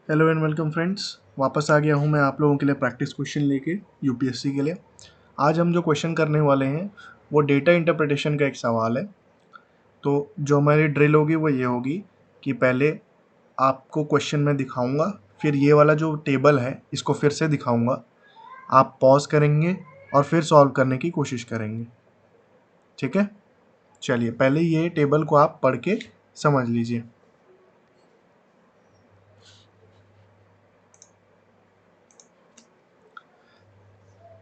Hello and welcome friends. वापस आ गया हूँ मैं आप लोगों के लिए प्रैक्टिस क्वेश्चन लेके यूपीएससी के लिए। आज हम जो क्वेश्चन करने वाले हैं वो डेटा इंटरप्रिटेशन का एक सवाल है। तो जो हमारी ड्रिल होगी वो ये होगी कि पहले आपको क्वेश्चन मैं दिखाऊंगा, फिर ये वाला जो टेबल है इसको फिर से दिखाऊंगा, आप पॉज करेंगे और फिर सॉल्व करने की कोशिश करेंगे। ठीक है, चलिए पहले ये टेबल को आप पढ़ के समझ लीजिए।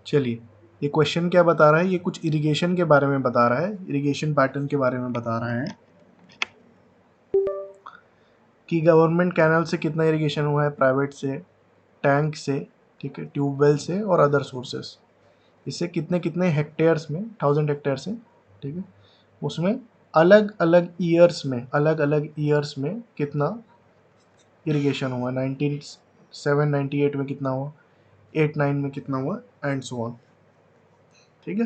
चलिए, ये क्वेश्चन क्या बता रहा है, ये कुछ इरिगेशन के बारे में बता रहा है, इरिगेशन पैटर्न के बारे में बता रहा है कि गवर्नमेंट कैनल से कितना इरिगेशन हुआ है, प्राइवेट से, टैंक से, ठीक है, ट्यूबवेल से और अदर सोर्सेस, इससे कितने कितने हेक्टेयर्स में, 1000 हेक्टेयर से, ठीक है, उसमें अलग अलग ईयर्स में, अलग अलग ईयर्स में कितना इरिगेशन हुआ, 9798 में कितना हुआ, 89 में कितना हुआ, एंड सो ऑन। ठीक है,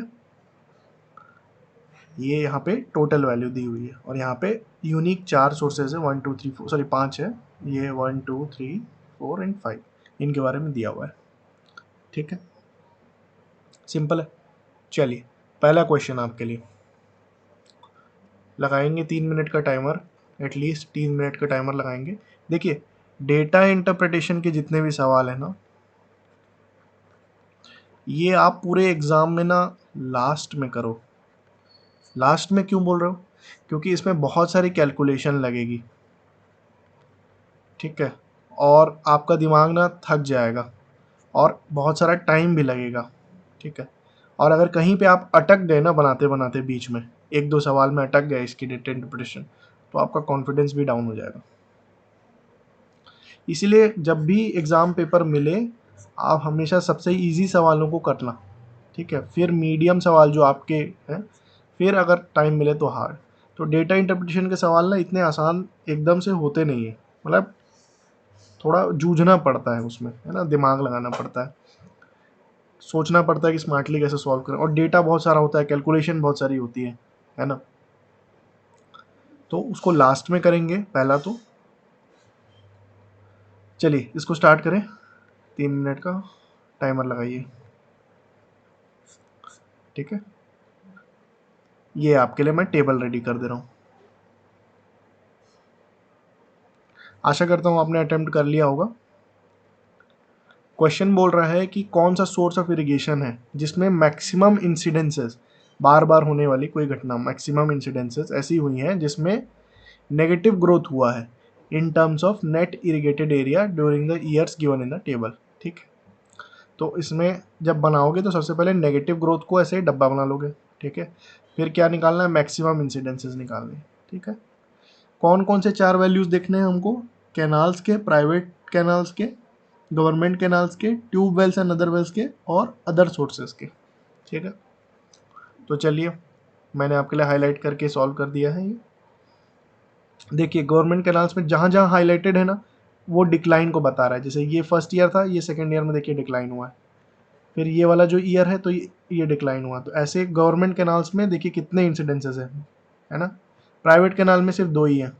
ये यहाँ पे टोटल वैल्यू दी हुई है और यहाँ पे यूनिक 4 सोर्सेज है, 1 2 3 4, सॉरी 5 है, ये 1 2 3 4 एंड 5, इनके बारे में दिया हुआ है। ठीक है, सिंपल है। चलिए पहला क्वेश्चन आपके लिए, लगाएंगे 3 मिनट का टाइमर, एटलीस्ट 3 मिनट का टाइमर लगाएंगे। देखिए, डेटा इंटरप्रिटेशन के जितने भी सवाल है ना, ये आप पूरे एग्जाम में ना लास्ट में करो। लास्ट में क्यों बोल रहे हो? क्योंकि इसमें बहुत सारी कैलकुलेशन लगेगी, ठीक है, और आपका दिमाग ना थक जाएगा और बहुत सारा टाइम भी लगेगा। ठीक है, और अगर कहीं पे आप अटक गए ना बनाते बनाते, बीच में एक दो सवाल में अटक गए इसकी डेटा इंटरप्रिटेशन, तो आपका कॉन्फिडेंस भी डाउन हो जाएगा। इसीलिए जब भी एग्ज़ाम पेपर मिले, आप हमेशा सबसे इजी सवालों को करना, ठीक है, फिर मीडियम सवाल जो आपके हैं, फिर अगर टाइम मिले तो हार्ड। तो डेटा इंटरप्रिटेशन के सवाल ना इतने आसान एकदम से होते नहीं है, मतलब थोड़ा जूझना पड़ता है उसमें, है ना, दिमाग लगाना पड़ता है, सोचना पड़ता है कि स्मार्टली कैसे सॉल्व करें, और डेटा बहुत सारा होता है, कैलकुलेशन बहुत सारी होती है ना। तो उसको लास्ट में करेंगे पहला तो। चलिए इसको स्टार्ट करें, 3 मिनट का टाइमर लगाइए। ठीक है, ये आपके लिए मैं टेबल रेडी कर दे रहा हूँ। आशा करता हूँ आपने अटेम्प्ट कर लिया होगा। क्वेश्चन बोल रहा है कि कौन सा सोर्स ऑफ इरिगेशन है जिसमें मैक्सिमम इंसिडेंसेस, बार बार होने वाली कोई घटना, मैक्सिमम इंसिडेंसेस ऐसी हुई हैं जिसमें नेगेटिव ग्रोथ हुआ है in terms of net irrigated area during the years given in the table. ठीक है, तो इसमें जब बनाओगे तो सबसे पहले नेगेटिव ग्रोथ को ऐसे डब्बा बना लोगे। ठीक है, फिर क्या निकालना है, मैक्सिमम इंसिडेंसेस निकालने हैं। ठीक है, कौन कौन से 4 वैल्यूज देखने हैं हमको, कैनाल्स के, प्राइवेट कैनाल्स के, गवर्नमेंट कैनाल्स के, tube wells and other wells के, और अदर सोर्सेज के। ठीक है, तो चलिए मैंने आपके लिए हाईलाइट करके सॉल्व कर दिया है ये। देखिए गवर्नमेंट कैनाल्स में जहाँ जहाँ हाईलाइटेड है ना, वो डिक्लाइन को बता रहा है। जैसे ये फर्स्ट ईयर था, ये सेकेंड ईयर में देखिए डिक्लाइन हुआ है, फिर ये वाला जो ईयर है तो ये डिक्लाइन हुआ। तो ऐसे गवर्नमेंट कैनाल्स में देखिए कितने इंसिडेंसेस है ना। प्राइवेट कैनाल में सिर्फ 2 ही हैं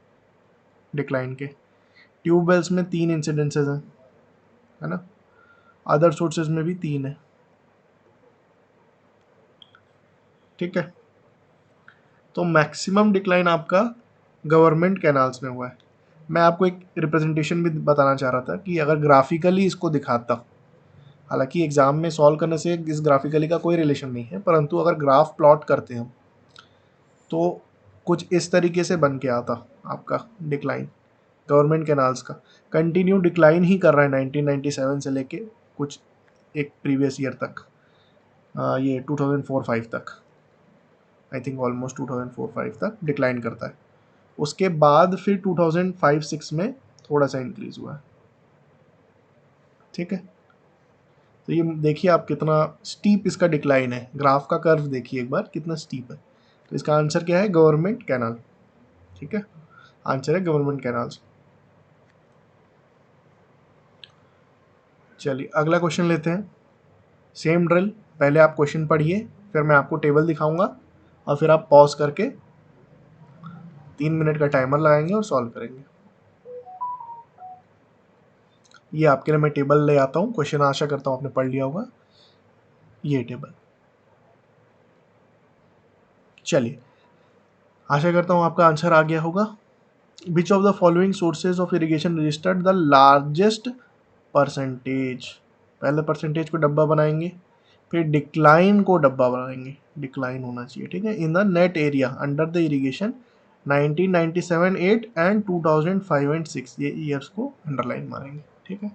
डिक्लाइन के, ट्यूबवेल्स में 3 इंसिडेंसेस हैं, है ना, अदर सोर्सेज में भी 3 है। ठीक है, तो मैक्सिमम डिक्लाइन आपका गवर्नमेंट कैनाल्स में हुआ है। मैं आपको एक रिप्रेजेंटेशन भी बताना चाह रहा था कि अगर ग्राफिकली इसको दिखाता, हालांकि एग्जाम में सॉल्व करने से इस ग्राफिकली का कोई रिलेशन नहीं है, परंतु अगर ग्राफ प्लॉट करते हैं तो कुछ इस तरीके से बन के आता आपका डिक्लाइन गवर्नमेंट कैनाल्स का। कंटिन्यू डिक्लाइन ही कर रहा है 1997 से लेके कुछ एक प्रीवियस ईयर तक, ये 2004-05 तक, आई थिंक ऑलमोस्ट 2004-05 तक डिक्लाइन करता है। उसके बाद फिर 2005-06 में थोड़ा सा इंक्रीज हुआ है। ठीक है, तो ये देखिए आप कितना स्टीप इसका डिक्लाइन है, ग्राफ का कर्व देखिए एक बार कितना स्टीप है। तो इसका आंसर क्या है, गवर्नमेंट कैनाल। ठीक है, आंसर है गवर्नमेंट कैनाल्स। चलिए अगला क्वेश्चन लेते हैं, सेम ड्रिल। पहले आप क्वेश्चन पढ़िए, फिर मैं आपको टेबल दिखाऊंगा और फिर आप पॉज करके 3 मिनट का टाइमर लगाएंगे और सॉल्व करेंगे। ये आपके लिए मैं टेबल ले आता हूँ, क्वेश्चन आशा करता हूँ आपने पढ़ लिया होगा ये टेबल। चलिए, आशा करता हूँ आपका आंसर आ गया होगा। विच of the following sources of irrigation registered the largest percentage. पहले परसेंटेज को डब्बा बनाएंगे, फिर डिक्लाइन को डब्बा बनाएंगे, डिक्लाइन होना चाहिए, ठीक है, in the net area under the irrigation 1997 8 and 2005 and 6, ये ईयर्स को अंडरलाइन मारेंगे, ठीक है।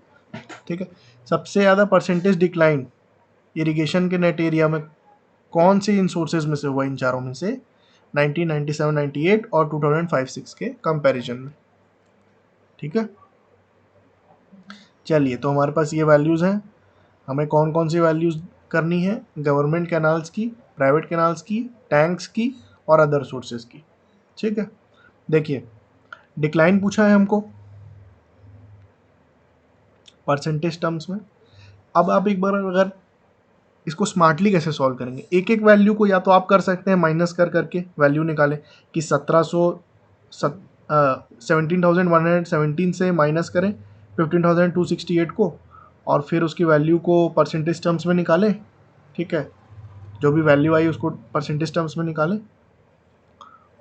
ठीक है, सबसे ज़्यादा परसेंटेज डिक्लाइन इरिगेशन के नेट एरिया में कौन से इन सोर्सेज में से हुआ, इन चारों में से 1997 98 और 2005 6 के कंपैरिजन में, ठीक है। चलिए, तो हमारे पास ये वैल्यूज़ हैं, हमें कौन कौन सी वैल्यूज़ करनी है, गवर्नमेंट कैनाल्स की, प्राइवेट कैनाल्स की, टैंक्स की और अदर सोर्सेज की, ठीक है। देखिए, डिक्लाइन पूछा है हमको परसेंटेज टर्म्स में। अब आप एक बार अगर इसको स्मार्टली कैसे सॉल्व करेंगे, एक एक वैल्यू को या तो आप कर सकते हैं माइनस कर करके वैल्यू निकालें कि 17,117 से माइनस करें 15,268 को, और फिर उसकी वैल्यू को परसेंटेज टर्म्स में निकालें, ठीक है, जो भी वैल्यू आई उसको परसेंटेज टर्म्स में निकालें,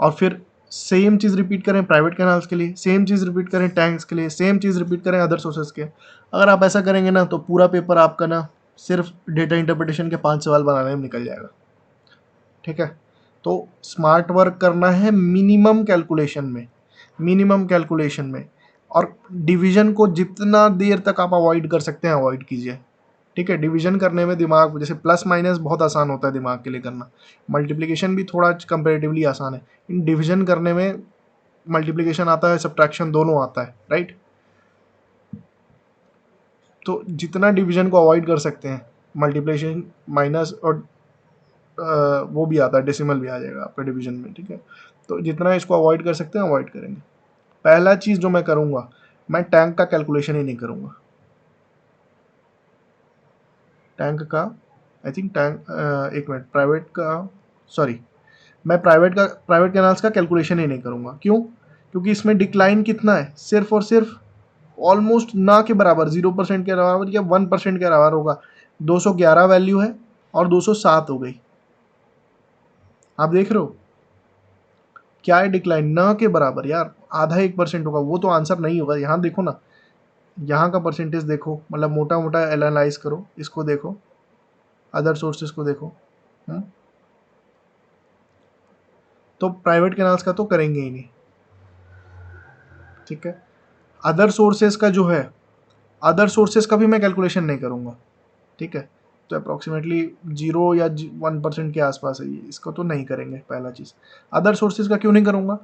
और फिर सेम चीज़ रिपीट करें प्राइवेट कैनाल्स के लिए, सेम चीज़ रिपीट करें टैंक्स के लिए, सेम चीज़ रिपीट करें अदर सोर्सेज के। अगर आप ऐसा करेंगे ना तो पूरा पेपर आपका ना सिर्फ डेटा इंटरप्रिटेशन के 5 सवाल बनाने में निकल जाएगा, ठीक है। तो स्मार्ट वर्क करना है मिनिमम कैलकुलेशन में, मिनिमम कैलकुलेशन में, और डिवीजन को जितना देर तक आप अवॉइड कर सकते हैं अवॉइड कीजिए, ठीक है। डिवीजन करने में दिमाग, जैसे प्लस माइनस बहुत आसान होता है दिमाग के लिए करना, मल्टीप्लिकेशन भी थोड़ा कंपेरेटिवली आसान है, इन डिवीजन करने में मल्टीप्लिकेशन आता है, सब्ट्रैक्शन दोनों आता है, राइट। तो जितना डिवीजन को अवॉइड कर सकते हैं, मल्टीप्लिकेशन माइनस और वो भी आता है, डेसिमल भी आ जाएगा आपका डिवीजन में, ठीक है। तो जितना इसको अवॉइड कर सकते हैं अवॉइड करेंगे। पहला चीज़ जो मैं करूँगा, मैं टैंक का कैलकुलेशन ही नहीं करूँगा, टैंक का, आई थिंक टैंक, एक मिनट, प्राइवेट का, सॉरी, मैं प्राइवेट कैनाल्स का कैलकुलेशन ही नहीं करूँगा। क्यों? क्योंकि इसमें डिक्लाइन कितना है, सिर्फ और सिर्फ ऑलमोस्ट ना के बराबर, 0% के बराबर या 1% के बराबर होगा। 211 वैल्यू है और 207 हो गई, आप देख रहे हो क्या है, डिक्लाइन ना के बराबर यार, आधा 1% होगा, वो तो आंसर नहीं होगा। यहाँ देखो ना, यहाँ का परसेंटेज देखो, मतलब मोटा मोटा एनालाइज करो, इसको देखो, अदर सोर्सेज को देखो, तो प्राइवेट कैनाल्स का तो करेंगे ही नहीं, ठीक है। अदर सोर्सेज का जो है, अदर सोर्सेज का भी मैं कैलकुलेशन नहीं करूँगा, ठीक है। तो अप्रॉक्सीमेटली 0 या 1% के आसपास है ये, इसको तो नहीं करेंगे। पहला चीज़, अदर सोर्सेज का क्यों नहीं करूँगा,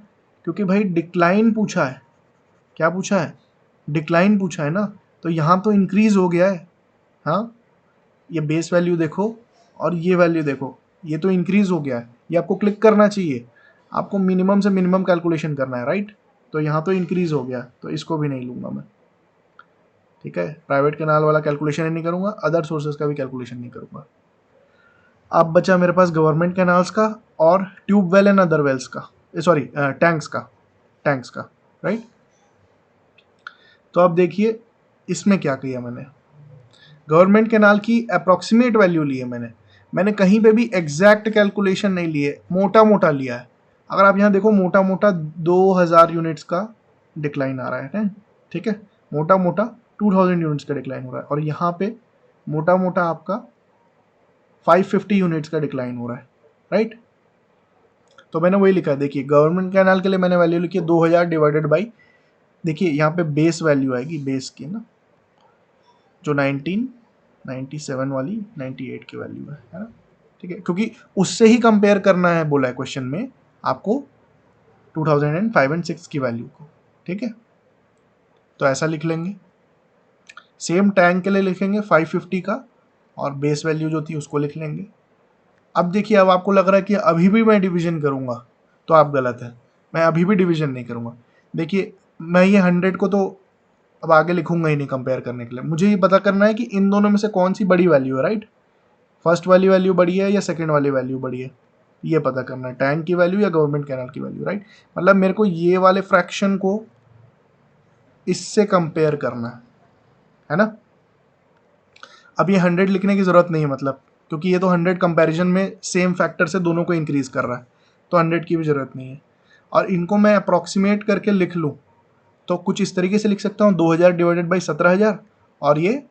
क्योंकि भाई डिक्लाइन पूछा है, क्या पूछा है, डिक्लाइन पूछा है ना, तो यहाँ तो इंक्रीज हो गया है, हाँ, ये बेस वैल्यू देखो और ये वैल्यू देखो, ये तो इंक्रीज हो गया है, ये आपको क्लिक करना चाहिए, आपको मिनिमम से मिनिमम कैलकुलेशन करना है, राइट। तो यहाँ तो इंक्रीज हो गया, तो इसको भी नहीं लूँगा मैं, ठीक है। प्राइवेट कैनाल वाला कैलकुलेशन ही नहीं करूँगा, अदर सोर्सेज का भी कैलकुलेशन नहीं करूँगा। अब बचा मेरे पास गवर्नमेंट कैनाल्स का और tube well and other wells का, सॉरी टैंक्स का, टैंक्स का, राइट। तो अब देखिए इसमें क्या किया मैंने, गवर्नमेंट कैनाल की अप्रॉक्सीमेट वैल्यू ली है मैंने कहीं पे भी एग्जैक्ट कैलकुलेशन नहीं लिए, मोटा मोटा लिया है। अगर आप यहाँ देखो, मोटा मोटा 2000 यूनिट्स का डिक्लाइन आ रहा है, ठीक है, मोटा मोटा 2000 यूनिट्स का डिक्लाइन हो रहा है, और यहाँ पे मोटा मोटा आपका 550 यूनिट्स का डिक्लाइन हो रहा है, राइट। तो मैंने वही लिखा है, देखिए गवर्नमेंट कैनाल के लिए मैंने वैल्यू लिखी है 2000 डिवाइडेड बाई, देखिए यहाँ पे बेस वैल्यू आएगी, बेस की ना, जो 1997 वाली 98 की वैल्यू है ना, ठीक है, क्योंकि उससे ही कंपेयर करना है बोला है क्वेश्चन में आपको 2005 एंड 6 की वैल्यू को, ठीक है। तो ऐसा लिख लेंगे, सेम टैंक के लिए लिखेंगे 550 का, और बेस वैल्यू जो थी उसको लिख लेंगे। अब देखिए, अब आपको लग रहा है कि अभी भी मैं डिवीजन करूँगा, तो आप गलत है, मैं अभी भी डिवीजन नहीं करूँगा। देखिए, मैं ये 100 को तो अब आगे लिखूंगा ही नहीं कंपेयर करने के लिए, मुझे ये पता करना है कि इन दोनों में से कौन सी बड़ी वैल्यू है, राइट। फर्स्ट वाली वैल्यू बड़ी है या सेकंड वाली वैल्यू बड़ी है, ये पता करना है, टैंक की वैल्यू या गवर्नमेंट कैनाल की वैल्यू, राइट। मतलब मेरे को ये वाले फ्रैक्शन को इससे कंपेयर करना है, है ना। अब ये 100 लिखने की ज़रूरत नहीं है, मतलब क्योंकि ये तो 100 कंपैरिजन में सेम फैक्टर से दोनों को इंक्रीज़ कर रहा है, तो 100 की भी ज़रूरत नहीं है। और इनको मैं अप्रॉक्सीमेट करके लिख लूँ तो कुछ इस तरीके से लिख सकता हूँ, 2000 डिवाइडेड बाई 17,000 और ये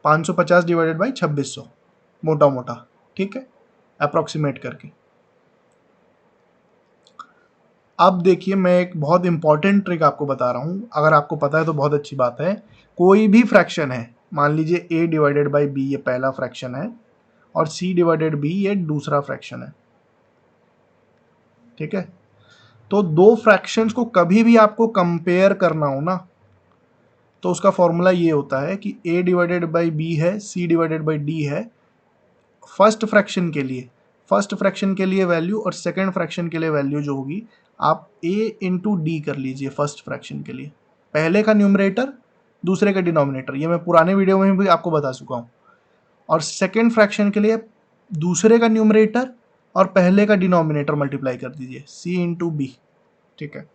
550 डिवाइडेड बाई 2600, मोटा मोटा, ठीक है, अप्रॉक्सीमेट करके। अब देखिए मैं एक बहुत इंपॉर्टेंट ट्रिक आपको बता रहा हूँ, अगर आपको पता है तो बहुत अच्छी बात है। कोई भी फ्रैक्शन है, मान लीजिए a डिवाइडेड बाई बी ये पहला फ्रैक्शन है और c डिवाइडेड b ये दूसरा फ्रैक्शन है, ठीक है। तो दो फ्रैक्शंस को कभी भी आपको कंपेयर करना हो ना, तो उसका फॉर्मूला ये होता है कि a डिवाइडेड बाई बी है, c डिवाइडेड बाई d है। फर्स्ट फ्रैक्शन के लिए वैल्यू और सेकंड फ्रैक्शन के लिए वैल्यू जो होगी, आप a इंटू डी कर लीजिए फर्स्ट फ्रैक्शन के लिए, पहले का न्यूमरेटर दूसरे का डिनोमिनेटर, ये मैं पुराने वीडियो में भी आपको बता चुका हूँ। और सेकंड फ्रैक्शन के लिए दूसरे का न्यूमरेटर और पहले का डिनोमिनेटर मल्टीप्लाई कर दीजिए, c इंटू बी, ठीक है।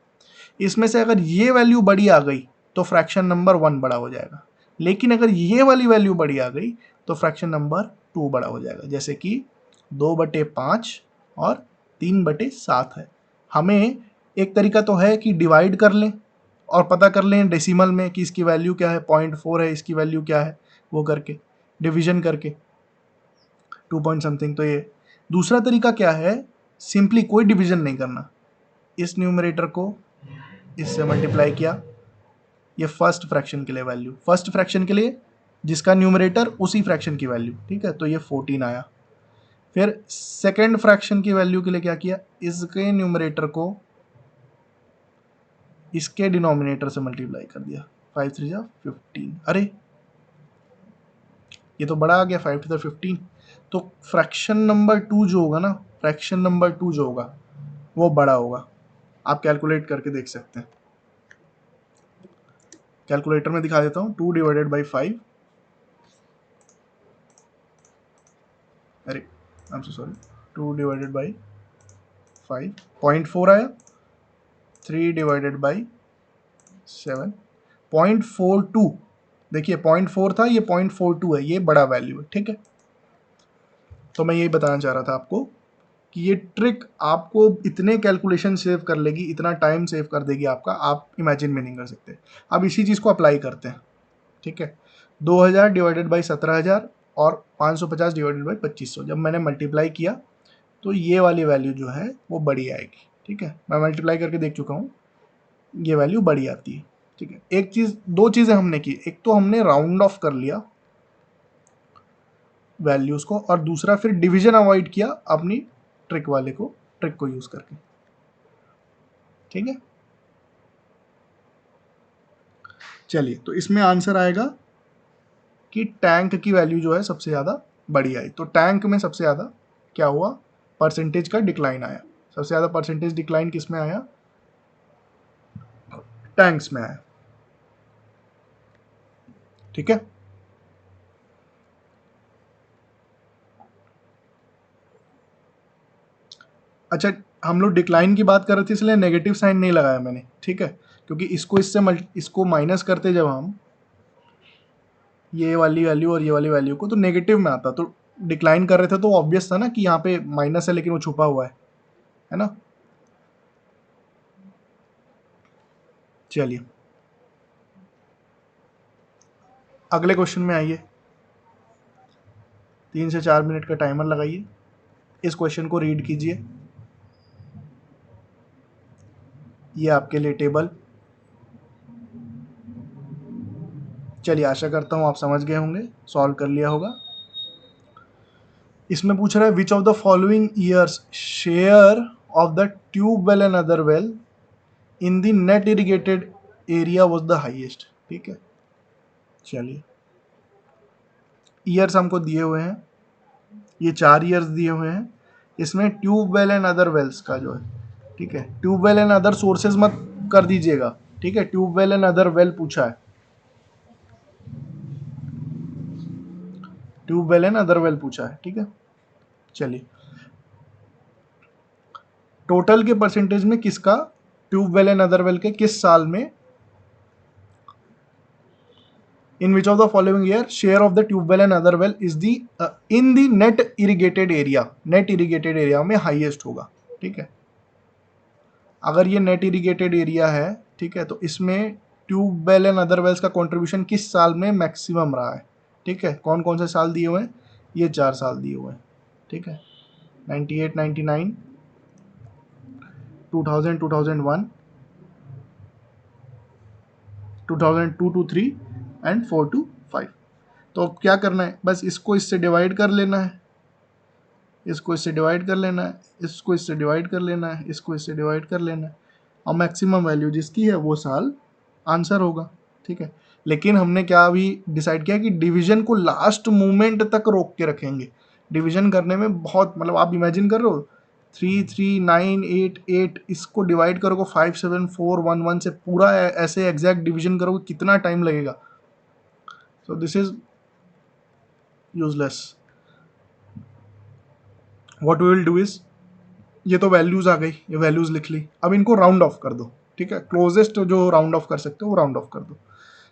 इसमें से अगर ये वैल्यू बड़ी आ गई तो फ्रैक्शन नंबर 1 बड़ा हो जाएगा, लेकिन अगर ये वाली वैल्यू बड़ी आ गई तो फ्रैक्शन नंबर 2 बड़ा हो जाएगा, जैसे कि 2/5 और 3/7 है। हमें एक तरीका तो है कि डिवाइड कर लें और पता कर लें डेसिमल में कि इसकी वैल्यू क्या है, 0.4 है, इसकी वैल्यू क्या है, वो करके डिवीजन करके 2 पॉइंट समथिंग। तो ये दूसरा तरीका क्या है, सिंपली कोई डिवीजन नहीं करना, इस न्यूमरेटर को इससे मल्टीप्लाई किया, ये फर्स्ट फ्रैक्शन के लिए वैल्यू, फर्स्ट फ्रैक्शन के लिए जिसका न्यूमरेटर उसी फ्रैक्शन की वैल्यू, ठीक है, तो ये 14 आया। फिर सेकेंड फ्रैक्शन की वैल्यू के लिए क्या किया, इसके न्यूमरेटर को इसके डिनोमिनेटर से मल्टीप्लाई कर दिया, 5 3 जा 15, अरे ये तो बड़ा आ गया, 5 to the 15। तो फ्रैक्शन नंबर 2 जो होगा ना, फ्रैक्शन नंबर 2 जो होगा वो बड़ा होगा, आप कैलकुलेट करके देख सकते हैं। कैलकुलेटर में दिखा देता हूँ, 2 डिवाइडेड बाई 5, अरे I am so sorry, 2 divided by 5, 0.4 आया, 3 डिवाइडेड बाई 7, 0.42, देखिए 0.4 था, ये 0.42 है, ये बड़ा वैल्यू है, ठीक है। तो मैं यही बताना चाह रहा था आपको कि ये ट्रिक आपको इतने कैलकुलेशन सेव कर लेगी, इतना टाइम सेव कर देगी आपका, आप इमेजिन भी नहीं कर सकते। अब इसी चीज़ को अप्लाई करते हैं, ठीक है। 2000 डिवाइडेड बाई 17,000 और 550 डिवाइडेड बाई 2500, जब मैंने मल्टीप्लाई किया तो ये वाली वैल्यू जो है वो बड़ी आएगी, ठीक है। मैं मल्टीप्लाई करके देख चुका हूँ, ये वैल्यू बड़ी आती है, ठीक है। एक चीज़, दो चीज़ें हमने की, एक तो हमने राउंड ऑफ कर लिया वैल्यूज़ को, और दूसरा फिर डिवीजन अवॉइड किया अपनी ट्रिक को यूज़ करके, ठीक है। चलिए, तो इसमें आंसर आएगा कि टैंक की वैल्यू जो है सबसे ज़्यादा बड़ी आई। तो टैंक में सबसे ज़्यादा क्या हुआ, परसेंटेज का डिक्लाइन आया। सबसे ज़्यादा परसेंटेज डिक्लाइन किस में आया, टैंक्स में आया, ठीक है। अच्छा, हम लोग डिक्लाइन की बात कर रहे थे इसलिए नेगेटिव साइन नहीं लगाया मैंने, ठीक है, क्योंकि इसको माइनस करते जब हम ये वाली वैल्यू और ये वाली वैल्यू को, तो नेगेटिव में आता, तो डिक्लाइन कर रहे थे तो ऑब्वियस था ना कि यहाँ पे माइनस है लेकिन वो छुपा हुआ है ना। चलिए अगले क्वेश्चन में आइए, 3 से 4 मिनट का टाइमर लगाइए, इस क्वेश्चन को रीड कीजिए, ये आपके लिए टेबल। चलिए आशा करता हूँ आप समझ गए होंगे, सॉल्व कर लिया होगा। इसमें पूछ रहा है विच of the following years share of the tube well and other well in the net irrigated area was the highest, ठीक है। चलिए ईयर्स हमको दिए हुए हैं, ये 4 ईयर्स दिए हुए हैं। इसमें tube well and other wells का जो है, ठीक है, tube well and other sources मत कर दीजिएगा, ठीक है, tube well and other well पूछा है, tube well and other well पूछा है, ठीक है। चलिए टोटल के परसेंटेज में किसका, tube well and other well के किस साल में in which of the following year share of the tubewell and other well is the in the net irrigated area, net irrigated area में हाईएस्ट होगा। ठीक है, अगर ये नेट इरिगेटेड एरिया है, ठीक है, तो इसमें ट्यूबवेल एंड अदर वेल्स का कंट्रीब्यूशन किस साल में मैक्सिमम रहा है। ठीक है, कौन कौन से साल दिए हुए हैं, ये 4 साल दिए हुए हैं। ठीक है, 98, 99, 2000, 2001, 2002 to 3 एंड 4 to 5। तो क्या करना है, बस इसको इससे डिवाइड कर लेना है, इसको इससे डिवाइड कर लेना है, इसको इससे डिवाइड कर लेना है, इसको इससे डिवाइड कर लेना है, और मैक्सिमम वैल्यू जिसकी है वो साल आंसर होगा। ठीक है, लेकिन हमने क्या अभी डिसाइड किया कि डिवीजन को लास्ट मोमेंट तक रोक के रखेंगे। डिवीजन करने में बहुत, मतलब आप इमेजिन कर रहे हो 3, 3, 9, 8, 8, इसको डिवाइड करोगे 5, 7, 4, 1, 1 से पूरा ऐसे एग्जैक्ट डिवीजन करोगे, कितना टाइम लगेगा। So this is useless. What we will do is, ये तो वैल्यूज आ गई, ये वैल्यूज लिख ली, अब इनको राउंड ऑफ कर दो। ठीक है, क्लोजेस्ट जो राउंड ऑफ कर सकते हो वो राउंड ऑफ कर दो।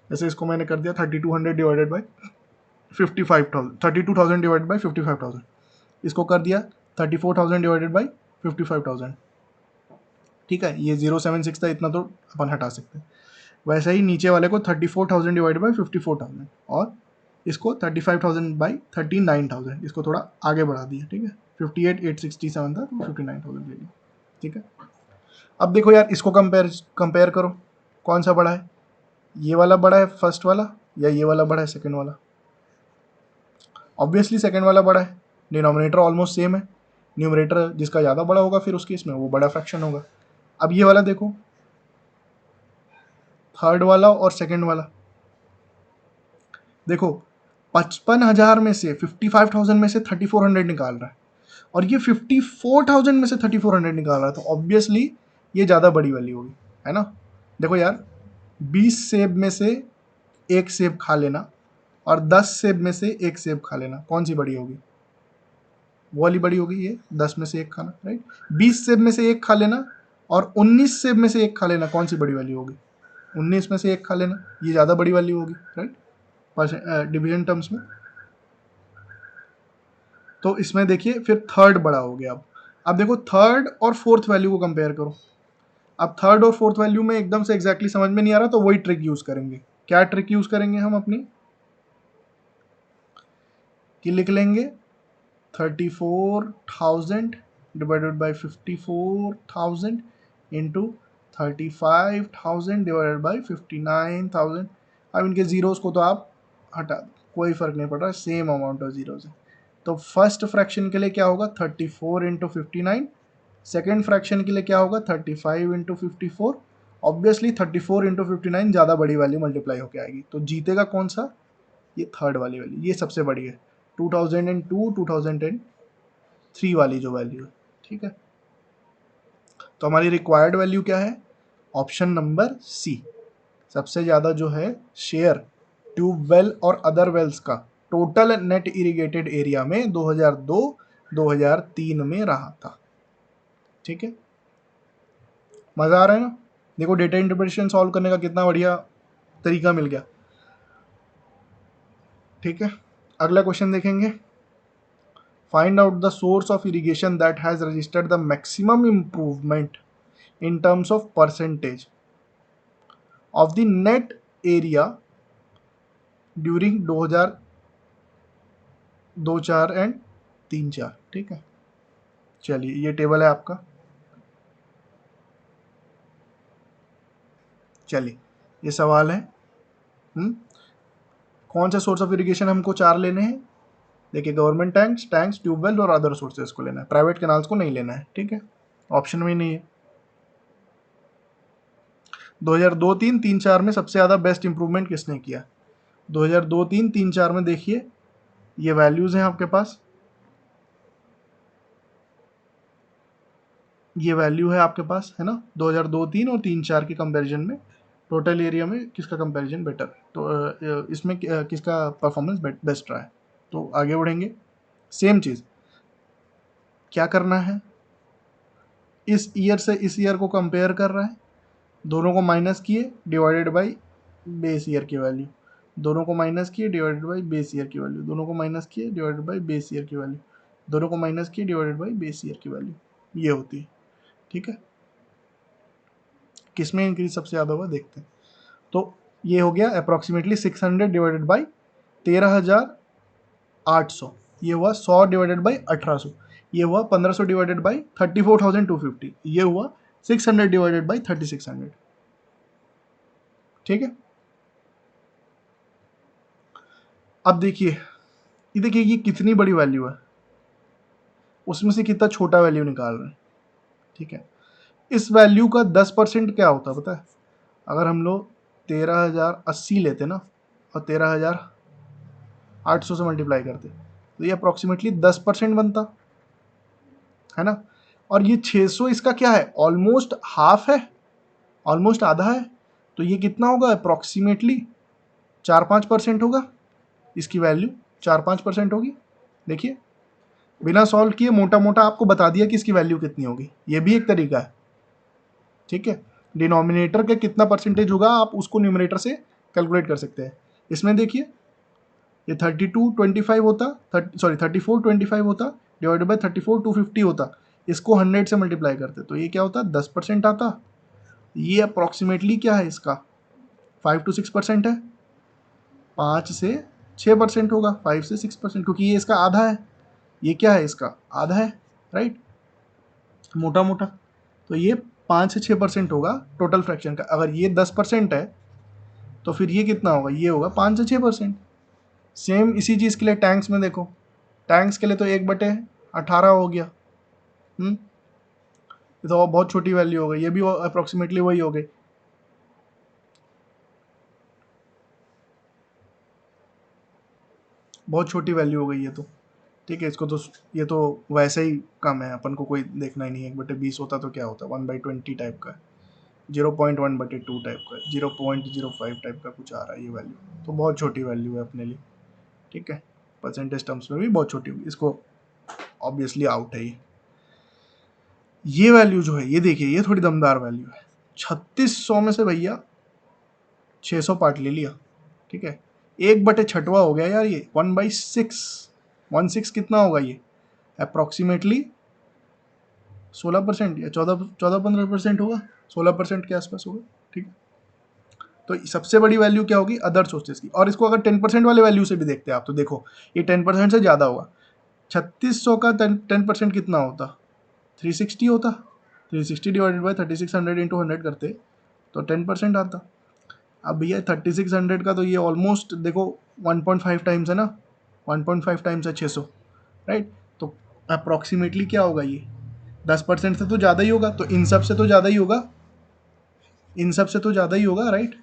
जैसे इसको मैंने कर दिया 3200 डिवाइडेड बाई 55,000, 32,000 डिवाइडेड बाई 55,000, इसको कर दिया 34,000 डिवाइडेड बाई 55,000। ठीक है, ये 076 था, इतना तो अपन हटा सकते हैं। वैसे ही नीचे वाले को 34,000 डिवाइडेड बाई 54,000, और इसको 35,000 बाई 39,000, इसको थोड़ा आगे बढ़ा दिया। ठीक है, 58,867 था तो 59,000 ले लिया। ठीक है, अब देखो यार, इसको कंपेयर करो, कौन सा बड़ा है, ये वाला बड़ा है फर्स्ट वाला, या ये वाला बड़ा है सेकंड वाला। ऑब्वियसली सेकंड वाला बड़ा है, डिनोमिनेटर ऑलमोस्ट सेम है, न्यूमरेटर जिसका ज़्यादा बड़ा होगा फिर उसके इसमें वो बड़ा फ्रैक्शन होगा। अब ये वाला देखो, थर्ड वाला और सेकंड वाला, देखो 55,000 में से 55,000 में से 3400 निकाल रहा है, और ये 54,000 में से 3400 निकाल रहा है, तो ऑब्वियसली ये ज़्यादा बड़ी वाली होगी, है ना। देखो यार, 20 सेब में से एक सेब खा लेना और 10 सेब में से एक सेब खा लेना, कौन सी बड़ी होगी, वो वाली बड़ी होगी, ये 10 में से एक खाना, राइट। 20 सेब में से एक खा लेना और 19 सेब में से एक खा लेना, कौन सी बड़ी वाली होगी, 19 में से एक खा लेना, ये ज़्यादा बड़ी वाली होगी, राइट, डिवीजन टर्म्स में। तो इसमें देखिए फिर थर्ड बड़ा हो गया। अब देखो थर्ड और फोर्थ वैल्यू को कंपेयर करो। अब थर्ड और फोर्थ वैल्यू में एकदम से एग्जैक्टली समझ में नहीं आ रहा, तो वही ट्रिक यूज करेंगे। क्या ट्रिक यूज करेंगे हम अपनी, कि लिख लेंगे 34,000 divided by 54,000 into 35,000 divided by 59,000। अब इनके जीरोस को तो आप हटा दो, कोई फर्क नहीं पड़ रहा, सेम अमाउंट ऑफ जीरोस है। तो फर्स्ट फ्रैक्शन के लिए क्या होगा 34 इंटू 59, सेकेंड फ्रैक्शन के लिए क्या होगा 35 इंटू 54। ऑब्वियसली 34 इंटू 59 ज़्यादा बड़ी वाली मल्टीप्लाई होकर आएगी, तो जीतेगा कौन सा, ये थर्ड वाली वैल्यू, ये सबसे बड़ी है 2002, 2003 वाली जो वैल्यू है। ठीक है, तो हमारी रिक्वायर्ड वैल्यू क्या है, ऑप्शन नंबर सी, सबसे ज़्यादा जो है शेयर ट्यूबवेल और अदर वेल्स का टोटल नेट इरिगेटेड एरिया में 2002-2003 में रहा था। ठीक है, मज़ा आ रहा है ना। देखो डेटा इंटरप्रिटेशन सॉल्व करने का कितना बढ़िया तरीका मिल गया। ठीक है, अगला क्वेश्चन देखेंगे। Find out the source of irrigation that has registered the maximum improvement in terms of percentage of the net area during 2002-4 and 3-4। ठीक है, चलिए ये टेबल है आपका। चलिए ये सवाल है, कौन सा सोर्स ऑफ इरिगेशन हमको 4 लेने हैं। देखिए गवर्नमेंट टैंक्स, ट्यूबवेल और अदर सोर्सेज को लेना है, प्राइवेट कैनाल्स को नहीं लेना है। ठीक है, ऑप्शन में नहीं है। 2002, 3, 3, 4 में सबसे ज़्यादा बेस्ट इंप्रूवमेंट किसने किया, 2002, 3, 3, 4 में देखिए ये वैल्यूज़ हैं आपके पास, ये वैल्यू है आपके पास, है ना। 2002, 3 और 3, 4 के कंपैरिजन में टोटल एरिया में किसका कंपैरिजन बेटर है, तो इसमें किसका परफॉर्मेंस बेस्ट रहा है। तो आगे बढ़ेंगे, सेम चीज़ क्या करना है, इस ईयर से इस ईयर को कंपेयर कर रहा है, दोनों को माइनस किए डिवाइडेड बाई बेस ईयर की वैल्यू, दोनों को माइनस किए डिवाइडेड बाई बेस ईयर की वैल्यू, दोनों को माइनस किए डिवाइडेड बाई बेस ईयर की वैल्यू, दोनों को माइनस किए डिवाइडेड बाई बेस ईयर की वैल्यू, ये होती है। ठीक है, किसमें इंक्रीज सबसे ज़्यादा हुआ देखते हैं। तो ये हो गया अप्रॉक्सीमेटली 600 डिवाइडेड बाई 13,800, ये हुआ 100 डिवाइडेड बाई 1800, ये हुआ 1500 डिवाइडेड बाई 34,250, ये हुआ 600 डिवाइडेड बाई 3600। ठीक है, अब देखिए, ये देखिए ये कितनी बड़ी वैल्यू है, उसमें से कितना छोटा वैल्यू निकाल रहे हैं। ठीक है, इस वैल्यू का 10% क्या होता है पता है? अगर हम लोग 13,080 लेते ना और 13,800 से मल्टीप्लाई करते तो ये अप्रॉक्सीमेटली 10% बनता है ना। और ये 600 इसका क्या है, ऑलमोस्ट हाफ है, ऑलमोस्ट आधा है। तो ये कितना होगा अप्रॉक्सीमेटली 4-5% होगा, इसकी वैल्यू 4-5% होगी। देखिए बिना सॉल्व किए मोटा मोटा आपको बता दिया कि इसकी वैल्यू कितनी होगी, ये भी एक तरीका है। ठीक है, डिनोमिनेटर का कितना परसेंटेज होगा आप उसको न्यूमरेटर से कैलकुलेट कर सकते हैं। इसमें देखिए ये 3225 होता, 3425 होता डिवाइडेड बाई 34,250 होता, इसको 100 से मल्टीप्लाई करते तो ये क्या होता 10% आता। ये अप्रॉक्सीमेटली क्या है इसका 5 to 6% है, 5 से 6% होगा, 5 से 6%, क्योंकि ये इसका आधा है, ये क्या है इसका आधा है, राइट, मोटा मोटा। तो ये 5 से 6% होगा टोटल फ्रैक्शन का। अगर ये 10% है तो फिर ये कितना होगा, ये होगा 5 से 6%। सेम इसी चीज़ के लिए टैंक्स में देखो, टैंक्स के लिए तो 1/18 हो गया। ये तो बहुत छोटी वैल्यू हो गई, ये भी अप्रोक्सीमेटली वही हो गई। बहुत छोटी वैल्यू हो गई ये तो। ठीक है, इसको तो ये तो वैसे ही कम है, अपन को कोई देखना ही नहीं है। 1/20 होता तो क्या होता, 1/20 टाइप का, 0.1/2 टाइप का, 0.05 टाइप का कुछ आ रहा है ये वैल्यू, तो बहुत छोटी वैल्यू है अपने लिए। ठीक है, परसेंटेज टर्म्स में भी बहुत छोटी होगी, इसको ऑब्वियसली आउट है ये वैल्यू जो है। ये देखिए ये थोड़ी दमदार वैल्यू है, 3600 में से भैया 600 पार्ट ले लिया। ठीक है, 1/6 हो गया यार, ये 1/6, 1/6 कितना होगा ये अप्रॉक्सीमेटली 16% या 14-15% होगा, 16% के आसपास होगा। ठीक है, तो सबसे बड़ी वैल्यू क्या होगी अदर सोर्सेज की। और इसको अगर 10% वाले वैल्यू से भी देखते हैं आप तो देखो ये 10% से ज़्यादा होगा। 3600 का 10% कितना होता, 360 होता, 360 डिवाइडेड बाई 3600 इंटू 100 करते तो 10% आता। अब भैया 3600 का तो ये ऑलमोस्ट देखो 1.5 टाइम्स है ना, 1.5 टाइम्स है 600, राइट। तो अप्रॉक्सीमेटली क्या होगा ये 10% से तो ज़्यादा ही होगा, तो इन सब से तो ज़्यादा ही होगा, इन सब से तो ज़्यादा ही होगा, राइट,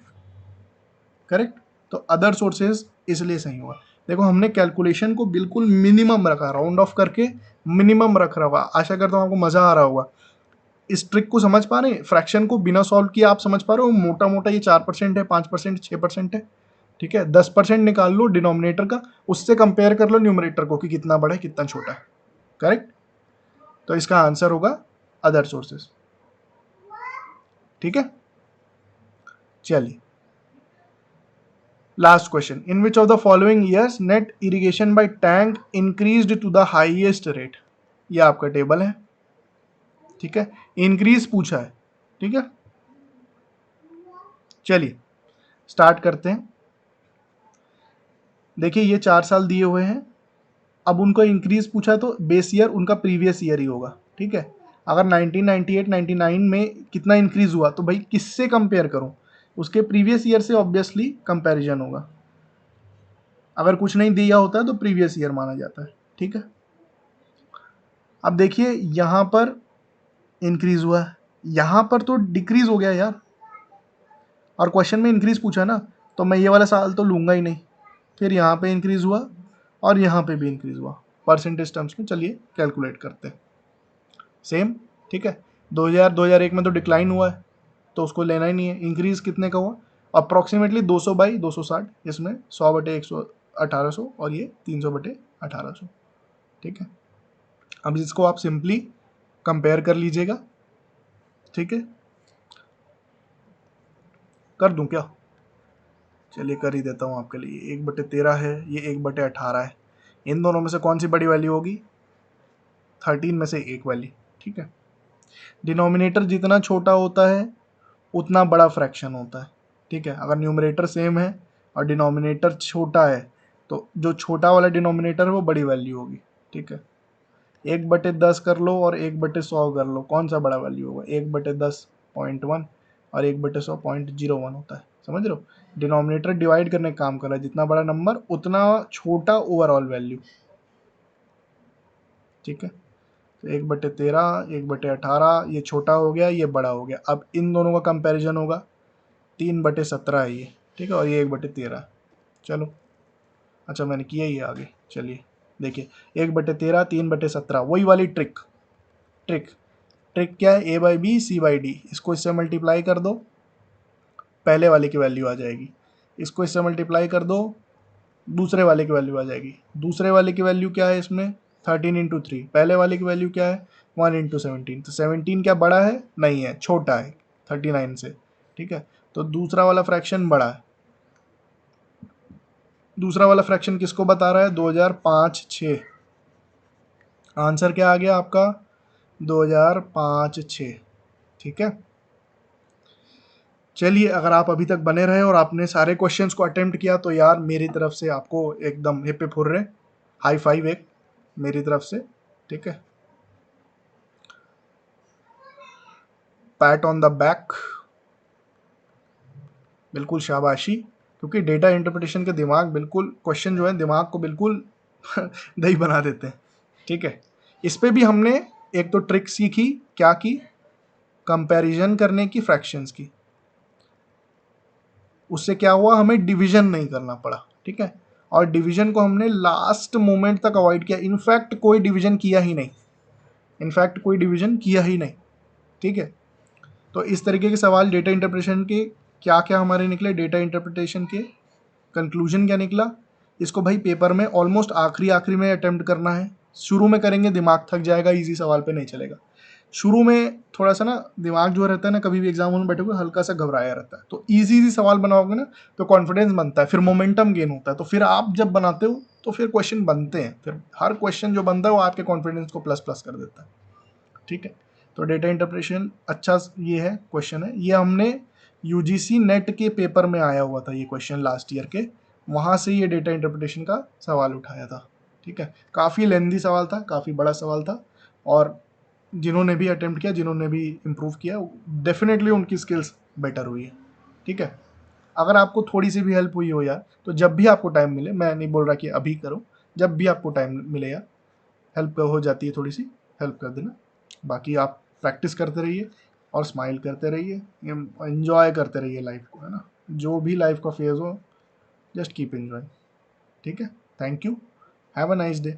करेक्ट। तो अदर सोर्सेज इसलिए सही होगा। देखो हमने कैलकुलेशन को बिल्कुल मिनिमम रखा, राउंड ऑफ करके मिनिमम रख रहा होगा। आशा करता हूँ आपको मज़ा आ रहा होगा। इस ट्रिक को समझ पा रहे हैं, फ्रैक्शन को बिना सॉल्व किए आप समझ पा रहे हो, मोटा मोटा ये 4% है, 5%, 6% है। ठीक है, 10% निकाल लो डिनोमिनेटर का, उससे कंपेयर कर लो न्यूमरेटर को कि कितना बड़ा है कितना छोटा है, करेक्ट। तो इसका आंसर होगा अदर सोर्सेस। ठीक है, चलिए last question, in which of the following years net irrigation by tank increased to the highest rate. ये आपका टेबल है। ठीक है, इंक्रीज पूछा है। ठीक है, चलिए स्टार्ट करते हैं। देखिए ये 4 साल दिए हुए हैं, अब उनको इंक्रीज पूछा है तो बेस ईयर उनका प्रीवियस ईयर ही होगा। ठीक है, अगर 1998-99 में कितना इंक्रीज हुआ तो भाई किससे कंपेयर करूं, उसके प्रीवियस ईयर से ऑब्वियसली कंपैरिजन होगा। अगर कुछ नहीं दिया होता है तो प्रीवियस ईयर माना जाता है। ठीक है, अब देखिए यहाँ पर इंक्रीज हुआ है, यहाँ पर तो डिक्रीज हो गया यार, और क्वेश्चन में इंक्रीज पूछा ना, तो मैं ये वाला साल तो लूंगा ही नहीं। फिर यहाँ पे इंक्रीज हुआ और यहाँ पे भी इंक्रीज हुआ परसेंटेज टर्म्स में। चलिए कैलकुलेट करते हैं सेम। ठीक है, 2001 में तो डिक्लाइन हुआ है तो उसको लेना ही नहीं है। इंक्रीज कितने का हुआ अप्रॉक्सीमेटली 200/260, इसमें 100/100 और ये 300/1800। ठीक है, अब इसको आप सिंपली कंपेयर कर लीजिएगा। ठीक है, कर दूं क्या, चलिए कर ही देता हूँ आपके लिए। 1/13 है, ये 1/18 है। इन दोनों में से कौन सी बड़ी वैल्यू होगी? 13 में से एक वाली, ठीक है। डिनोमिनेटर जितना छोटा होता है उतना बड़ा फ्रैक्शन होता है, ठीक है। अगर न्यूमरेटर सेम है और डिनोमिनेटर छोटा है तो जो छोटा वाला डिनोमिनेटर है वो बड़ी वैल्यू होगी, ठीक है। 1/10 कर लो और 1/100 कर लो, कौन सा बड़ा वैल्यू होगा? 1/10 0.1 और 1/100 0.01 होता है, समझ रहे हो? डिनोमिनेटर डिवाइड करने का काम कर रहा है, जितना बड़ा नंबर उतना छोटा ओवरऑल वैल्यू, ठीक है। तो 1/13 1/18 ये छोटा हो गया, ये बड़ा हो गया। अब इन दोनों का कंपैरिजन होगा, 3/17 है ये, ठीक है, और ये 1/13। चलो, अच्छा मैंने किया ही आगे, चलिए देखिए 1/13 3/17, वही वाली ट्रिक। ट्रिक ट्रिक क्या है? A/B C/D, इसको इससे मल्टीप्लाई कर दो, पहले वाले की वैल्यू आ जाएगी। इसको इससे मल्टीप्लाई कर दो, दूसरे वाले की वैल्यू आ जाएगी। दूसरे वाले की वैल्यू क्या है इसमें? 13 × 3। पहले वाले की वैल्यू क्या है? 1 × 17। तो 17 क्या बड़ा है? नहीं है, छोटा है 39 से, ठीक है। तो दूसरा वाला फ्रैक्शन बड़ा है। दूसरा वाला फ्रैक्शन किसको बता रहा है? 2005-6। आंसर क्या आ गया आपका? 2005-6, ठीक है। चलिए, अगर आप अभी तक बने रहे और आपने सारे क्वेश्चंस को अटेम्प्ट किया तो यार मेरी तरफ से आपको एकदम hip hip hurray, high five एक मेरी तरफ से, ठीक है। पैट ऑन द बैक, बिल्कुल शाबाशी। क्योंकि डेटा इंटरप्रिटेशन के दिमाग बिल्कुल, क्वेश्चन जो है दिमाग को बिल्कुल दही बना देते हैं, ठीक है। इस पे भी हमने एक तो ट्रिक सीखी, क्या की? कंपैरिजन करने की फ्रैक्शंस की। उससे क्या हुआ? हमें डिवीजन नहीं करना पड़ा, ठीक है। और डिवीजन को हमने लास्ट मोमेंट तक अवॉइड किया। इनफैक्ट कोई डिवीजन किया ही नहीं, ठीक है। तो इस तरीके के सवाल डेटा इंटरप्रिटेशन के क्या क्या हमारे निकले, डेटा इंटरप्रिटेशन के कंक्लूजन क्या निकला, इसको भाई पेपर में ऑलमोस्ट आखिरी आखिरी में अटेम्प्ट करना है। शुरू में करेंगे दिमाग थक जाएगा, इजी सवाल पे नहीं चलेगा। शुरू में थोड़ा सा ना दिमाग जो रहता है ना, कभी भी एग्जाम में बैठोगे हल्का सा घबराया रहता है, तो इजी सवाल बनाओगे ना तो कॉन्फिडेंस बनता है, फिर मोमेंटम गेन होता है। तो फिर आप जब बनाते हो तो फिर क्वेश्चन बनते हैं, फिर हर क्वेश्चन जो बनता है वो आपके कॉन्फिडेंस को प्लस प्लस कर देता है, ठीक है। तो डेटा इंटरप्रिटेशन अच्छा ये है, क्वेश्चन है ये, हमने यूजीसी नेट के पेपर में आया हुआ था ये क्वेश्चन लास्ट ईयर के, वहाँ से ये डेटा इंटरप्रिटेशन का सवाल उठाया था, ठीक है। काफ़ी लेंदी सवाल था, काफ़ी बड़ा सवाल था, और जिन्होंने भी अटेम्प्ट किया, जिन्होंने भी इम्प्रूव किया, डेफिनेटली उनकी स्किल्स बेटर हुई है, ठीक है। अगर आपको थोड़ी सी भी हेल्प हुई हो यार, तो जब भी आपको टाइम मिले, मैं नहीं बोल रहा कि अभी करो, जब भी आपको टाइम मिले यार, हेल्प हो जाती है थोड़ी सी, हेल्प कर देना। बाकी आप प्रैक्टिस करते रहिए और स्माइल करते रहिए, एंजॉय करते रहिए लाइफ को, है ना। जो भी लाइफ का फेज़ हो, जस्ट कीप एंजॉय, ठीक है। Thank you, have a nice day.